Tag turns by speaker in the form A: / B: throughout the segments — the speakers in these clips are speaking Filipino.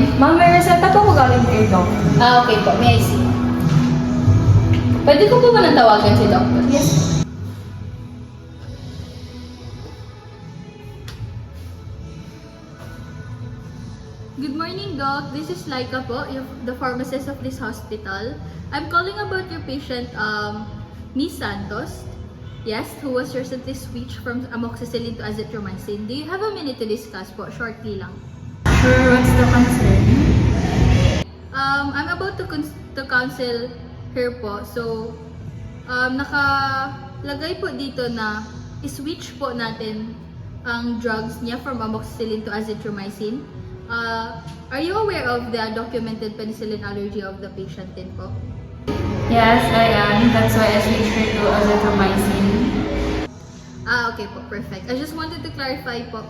A: Okay.
B: Ma'am, may reseta po ko galing kay Doc.
A: Okay po. May I see? Pwede ko po ba nang tawagan si Doctor?
B: Yes.
A: Good morning, Doc. This is Laika po, the pharmacist of this hospital. I'm calling about your patient, Miss Santos. Yes, who was recently switched from amoxicillin to azithromycin. Do you have a minute to discuss po? Shortly lang.
B: Sure, what's the concern?
A: I'm about to counsel her po. So, nakalagay po dito na i-switch po natin ang drugs niya from amoxicillin to azithromycin. Are you aware of the documented penicillin allergy of the patient din po?
B: Yes, I am. That's why I switched her to azithromycin.
A: Okay po, perfect. I just wanted to clarify po.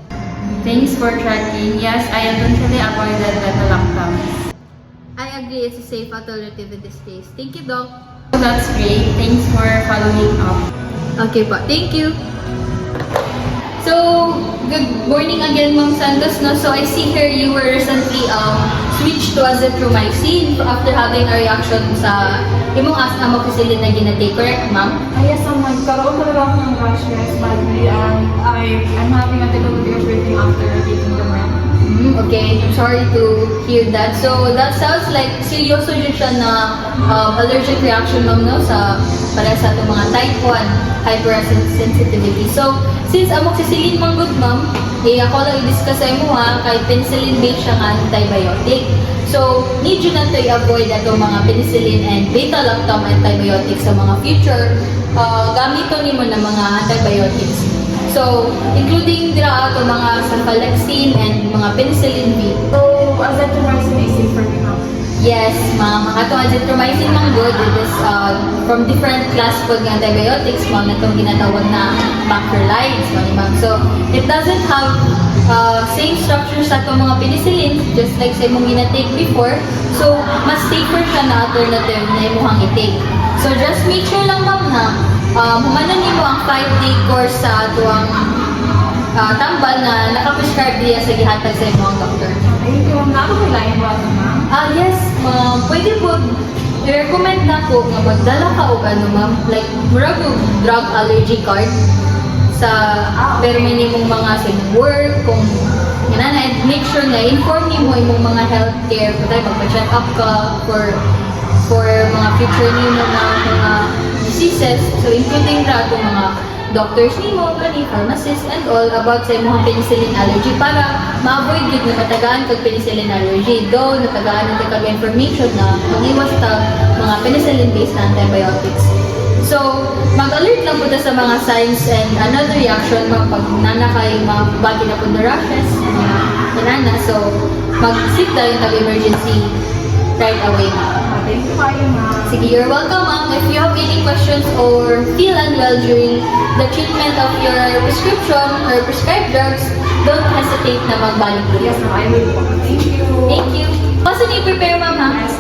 B: Thanks for checking. Yes, I eventually avoided beta-lactams.
A: I agree it's a safe alternative in this case. Thank you, Doc.
B: So that's great. Thanks for following up.
A: Okay po, thank you. So, good morning again, Ma'am Santos. No? So, I see here you were recently switched to azithromycin after having a reaction sa imong amoxicillin na ginatake, correct, Ma'am?
B: Yes, nagkaroon talaga ako ng rash guys, badly, and I'm having a difficulty of breathing after taking the med.
A: Okay, I'm sorry to hear that. So, that sounds like seryoso din siya na allergic reaction, Ma'am, no? Para sa itong mga type 1 hypersensitivity. So, since amoxicillin man good, Ma'am, ako lang i-discuss sa imo ha, kahit penicillin-based siya nga antibiotic. So, need yun na to i-avoid itong mga penicillin and beta-lactam antibiotics sa mga future gamiton nimo na mga antibiotics. So, including dira ato mga sulfalexin and mga penicillin B.
B: So, azithromycin is safe for me now.
A: Yes, ma'am. Ang atong azithromycin man good, it is from different class po ng antibiotics, ma'am, na itong ginatawag na macrolides, ma'am. So, it doesn't have same structure sa itong mga penicillin, just like sa imong ginatake before. So, mas safer siya na alternative na imuhang i-take. So, just make sure lang, ma'am, na humanan nimo ang 5-day course sa atong tambal na nakaprescribe diya sa gihatag sa imong doctor.
B: Thank you, ma'am. Nakakailayan mo ako, ma'am.
A: Yes, ma'am. Pwede po, i-recommend na po nga magdala ka o ano, ma'am. Like, murag po drug allergy card sa pero minimum mga sa work, kung yan na, and make sure na inform niyo mo imong mga healthcare, kung tayo magpa-check up ka for mga future niyo na mga diseases. So, including na itong mga doctors nimo, kani pharmacist and all about sa imong penicillin allergy para ma-avoid yun na matagaan kag penicillin allergy. Though natagaan natin kag information na mag-iwas ta mga penicillin-based na antibiotics. So, mag-alert lang po ta sa mga signs and another reaction pag nanakay mga body na po na rashes, mga so mag-seek tayo ng emergency right away.
B: Thank you kayo, ma'am.
A: Sige, you're welcome, ma'am. If you have any questions or feel unwell during the treatment of your prescription or prescribed drugs, don't hesitate na magbalik.
B: Yes, ma'am. I will. Thank you.
A: Thank you. Also, ni-prepare, ma'am, ha?
B: Yes.